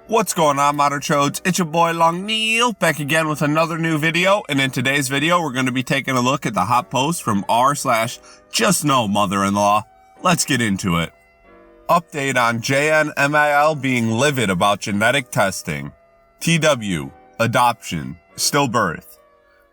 What's going on, Modern Chodes? It's your boy Long Neil, back again with another new video, and in today's video we're going to be taking a look at the hot post from r/JustNoMother-in-law. Let's get into it. Update on JNMIL being livid about genetic testing. TW, adoption, stillbirth.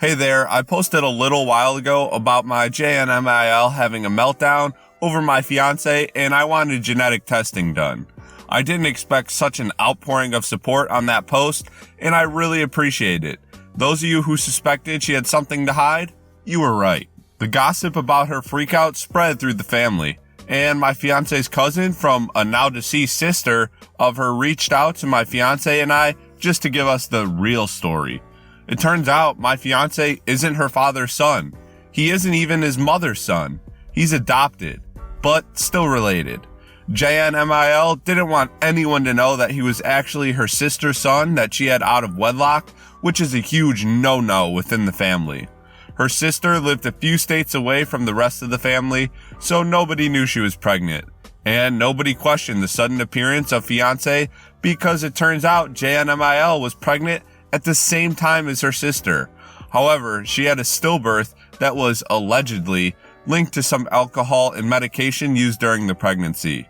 Hey there, I posted a little while ago about my JNMIL having a meltdown over my fiance and I wanted genetic testing done. I didn't expect such an outpouring of support on that post, and I really appreciate it. Those of you who suspected she had something to hide, you were right. The gossip about her freakout spread through the family, and my fiance's cousin from a now deceased sister of her reached out to my fiance and I just to give us the real story. It turns out my fiance isn't her father's son. He isn't even his mother's son. He's adopted, but still related. JNMIL didn't want anyone to know that he was actually her sister's son that she had out of wedlock, which is a huge no-no within the family. Her sister lived a few states away from the rest of the family, so nobody knew she was pregnant. And nobody questioned the sudden appearance of fiance because it turns out JNMIL was pregnant at the same time as her sister. However, she had a stillbirth that was allegedly linked to some alcohol and medication used during the pregnancy.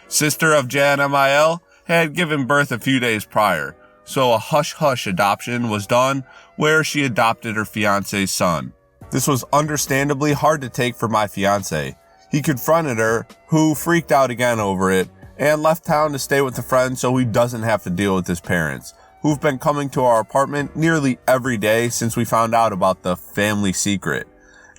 Sister of JNMIL had given birth a few days prior, so a hush-hush adoption was done where she adopted her fiance's son. This was understandably hard to take for my fiance. He confronted her, who freaked out again over it, and left town to stay with a friend so he doesn't have to deal with his parents, who've been coming to our apartment nearly every day since we found out about the family secret.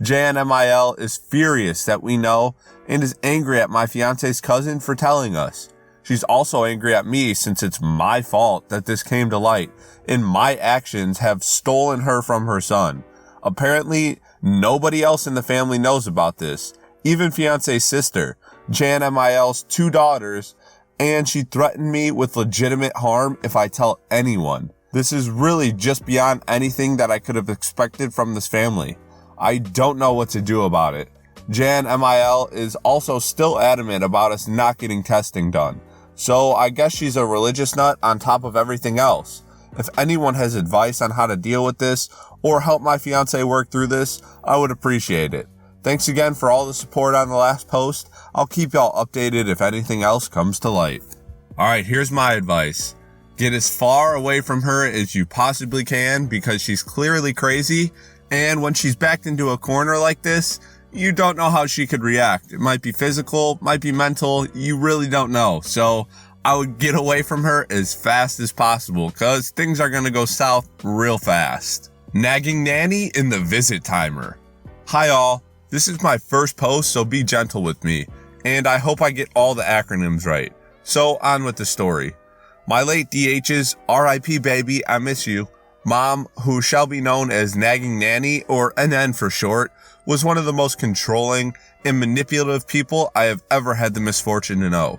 JNMIL is furious that we know and is angry at my fiance's cousin for telling us. She's also angry at me since it's my fault that this came to light and my actions have stolen her from her son. Apparently, nobody else in the family knows about this, even fiance's sister, JNMIL's 2 daughters, and she threatened me with legitimate harm if I tell anyone. This is really just beyond anything that I could have expected from this family. I don't know what to do about it. JNMIL is also still adamant about us not getting testing done. So I guess she's a religious nut on top of everything else. If anyone has advice on how to deal with this or help my fiance work through this, I would appreciate it. Thanks again for all the support on the last post. I'll keep y'all updated if anything else comes to light. Alright, here's my advice. Get as far away from her as you possibly can because she's clearly crazy. And when she's backed into a corner like this, you don't know how she could react. It might be physical, might be mental, you really don't know. So I would get away from her as fast as possible because things are going to go south real fast. Nagging nanny in the visit timer. Hi all, this is my first post, so be gentle with me. And I hope I get all the acronyms right. So on with the story. My late DH's RIP baby, I miss you. Mom, who shall be known as Nagging Nanny, or NN for short, was one of the most controlling and manipulative people I have ever had the misfortune to know.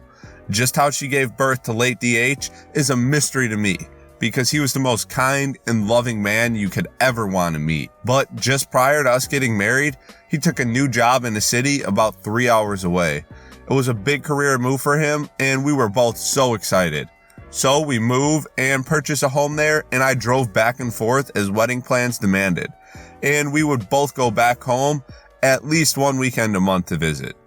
Just how she gave birth to late DH is a mystery to me, because he was the most kind and loving man you could ever want to meet. But just prior to us getting married, he took a new job in the city about 3 hours away. It was a big career move for him, and we were both so excited. So we moved and purchased a home there, and I drove back and forth as wedding plans demanded. And we would both go back home at least one weekend a month to visit.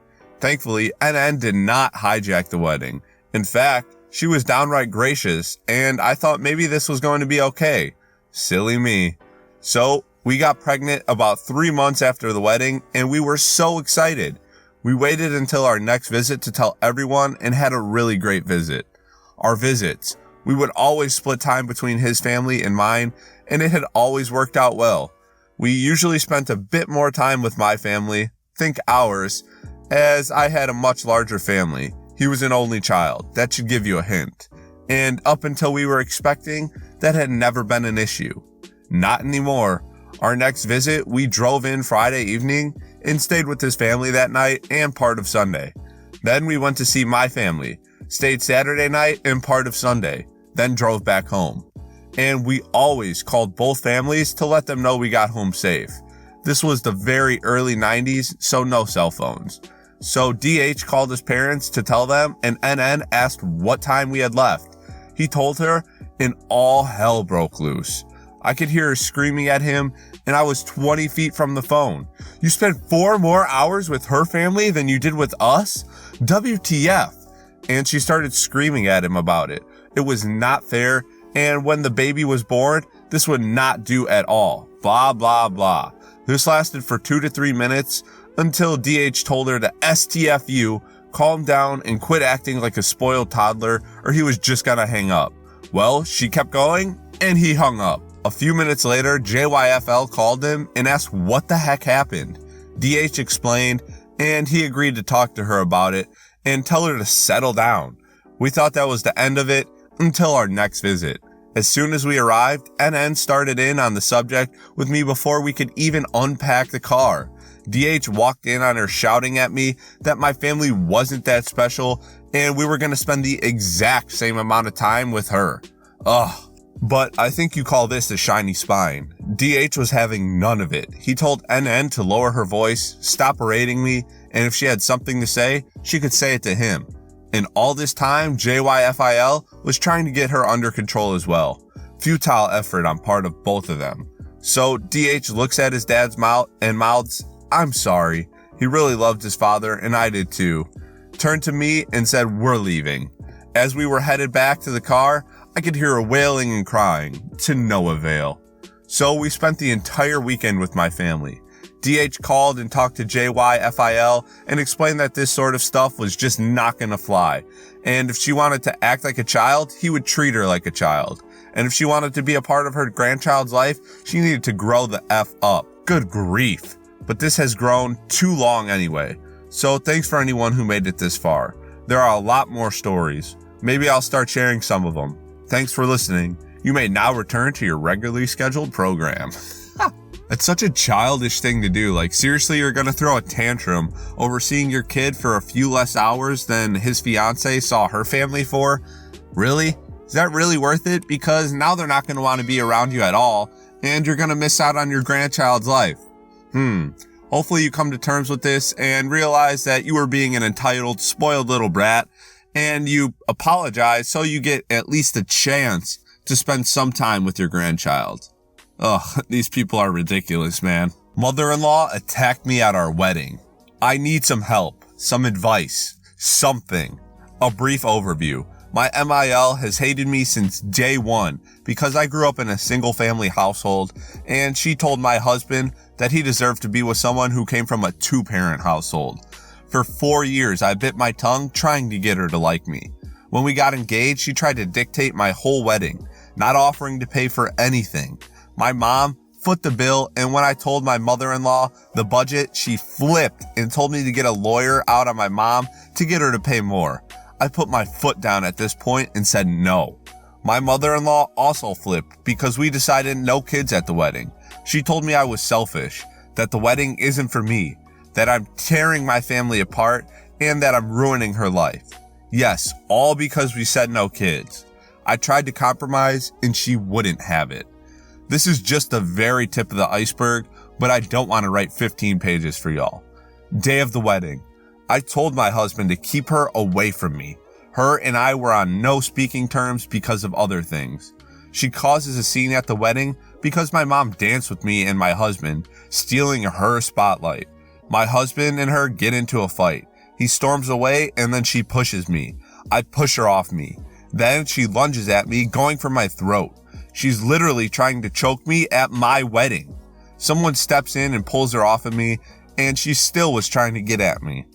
Thankfully, NN did not hijack the wedding. In fact, she was downright gracious, and I thought maybe this was going to be okay. Silly me. So we got pregnant about 3 months after the wedding, and we were so excited. We waited until our next visit to tell everyone and had a really great visit. Our visits. We would always split time between his family and mine, and it had always worked out well. We usually spent a bit more time with my family, think hours, as I had a much larger family. He was an only child. That should give you a hint. And up until we were expecting, that had never been an issue. Not anymore. Our next visit, we drove in Friday evening and stayed with his family that night and part of Sunday. Then we went to see my family. Stayed Saturday night and part of Sunday, then drove back home. And we always called both families to let them know we got home safe. This was the very early 90s, so no cell phones. So DH called his parents to tell them, and NN asked what time we had left. he told her, and all hell broke loose. I could hear her screaming at him, and I was 20 feet from the phone. You spent 4 more hours with her family than you did with us? WTF? And she started screaming at him about it. It was not fair, and when the baby was born, this would not do at all. Blah, blah, blah. This lasted for 2 to 3 minutes until DH told her to STFU, calm down, and quit acting like a spoiled toddler, or he was just gonna hang up. Well, she kept going, and he hung up. A few minutes later, JYFL called him and asked what the heck happened. DH explained, and he agreed to talk to her about it and tell her to settle down. We thought that was the end of it until our next visit. As soon as we arrived, NN started in on the subject with me before we could even unpack the car. DH walked in on her shouting at me that my family wasn't that special and we were going to spend the exact same amount of time with her. Ugh. But I think you call this a shiny spine. DH was having none of it. He told NN to lower her voice, stop berating me, and if she had something to say, she could say it to him. And all this time, JYFIL was trying to get her under control as well. Futile effort on part of both of them. So DH looks at his dad's mouth and mouths, "I'm sorry. He really loved his father, and I did too." Turned to me and said, "We're leaving." As we were headed back to the car, I could hear her wailing and crying, to no avail. So we spent the entire weekend with my family. DH called and talked to JYFIL and explained that this sort of stuff was just not gonna fly. And if she wanted to act like a child, he would treat her like a child. And if she wanted to be a part of her grandchild's life, she needed to grow the F up. Good grief. But this has grown too long anyway. So thanks for anyone who made it this far. There are a lot more stories. Maybe I'll start sharing some of them. Thanks for listening. You may now return to your regularly scheduled program. It's such a childish thing to do. Like, seriously, you're gonna throw a tantrum over seeing your kid for a few less hours than his fiance saw her family for? Really? Is that really worth it? Because now they're not gonna want to be around you at all, and you're gonna miss out on your grandchild's life. Hopefully you come to terms with this and realize that you were being an entitled, spoiled little brat, and you apologize so you get at least a chance to spend some time with your grandchild. Ugh, these people are ridiculous, man. Mother-in-law attacked me at our wedding. I need some help, some advice, something. A brief overview. My MIL has hated me since day one because I grew up in a single-family household, and she told my husband that he deserved to be with someone who came from a 2-parent household. For 4 years, I bit my tongue trying to get her to like me. When we got engaged, she tried to dictate my whole wedding, not offering to pay for anything. My mom foot the bill, and when I told my mother-in-law the budget, she flipped and told me to get a lawyer out on my mom to get her to pay more. I put my foot down at this point and said no. My mother-in-law also flipped because we decided no kids at the wedding. She told me I was selfish, that the wedding isn't for me, that I'm tearing my family apart, and that I'm ruining her life. Yes, all because we said no kids. I tried to compromise and she wouldn't have it. This is just the very tip of the iceberg, but I don't want to write 15 pages for y'all. Day of the wedding. I told my husband to keep her away from me. Her and I were on no speaking terms because of other things. She causes a scene at the wedding because my mom danced with me and my husband, stealing her spotlight. My husband and her get into a fight. He storms away and then she pushes me. I push her off me. Then she lunges at me, going for my throat. She's literally trying to choke me at my wedding. Someone steps in and pulls her off of me, and she still was trying to get at me.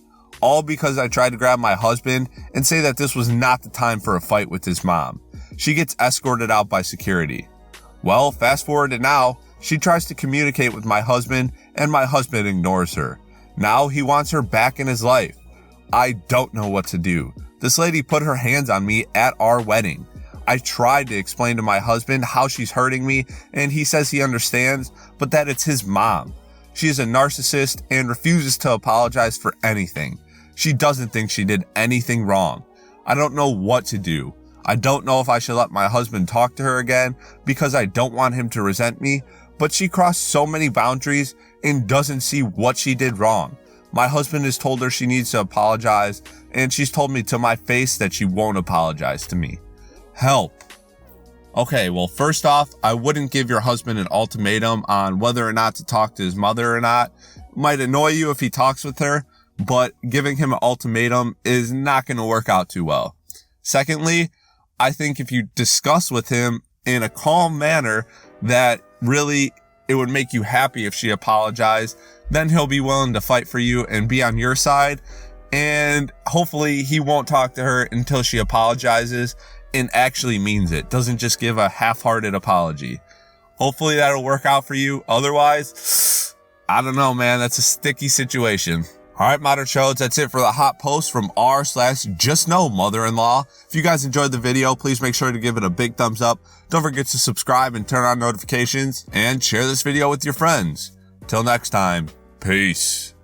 All because I tried to grab my husband and say that this was not the time for a fight with his mom. She gets escorted out by security. Well, fast forward to now, she tries to communicate with my husband, and my husband ignores her. Now he wants her back in his life. I don't know what to do. This lady put her hands on me at our wedding. I tried to explain to my husband how she's hurting me, and he says he understands, but that it's his mom. She is a narcissist and refuses to apologize for anything. She doesn't think she did anything wrong. I don't know what to do. I don't know if I should let my husband talk to her again because I don't want him to resent me, but she crossed so many boundaries and doesn't see what she did wrong. My husband has told her she needs to apologize, and she's told me to my face that she won't apologize to me. Help. Okay, well, first off, I wouldn't give your husband an ultimatum on whether or not to talk to his mother or not. It might annoy you if he talks with her, but giving him an ultimatum is not going to work out too well. Secondly, I think if you discuss with him in a calm manner that really it would make you happy if she apologized, then he'll be willing to fight for you and be on your side. And hopefully he won't talk to her until she apologizes and actually means it. Doesn't just give a half-hearted apology. Hopefully that'll work out for you. Otherwise, I don't know, man. That's a sticky situation. All right, Modern Shows, that's it for the hot post from r/JustNoMother-in-law. If you guys enjoyed the video, please make sure to give it a big thumbs up. Don't forget to subscribe and turn on notifications, and share this video with your friends. Till next time, peace.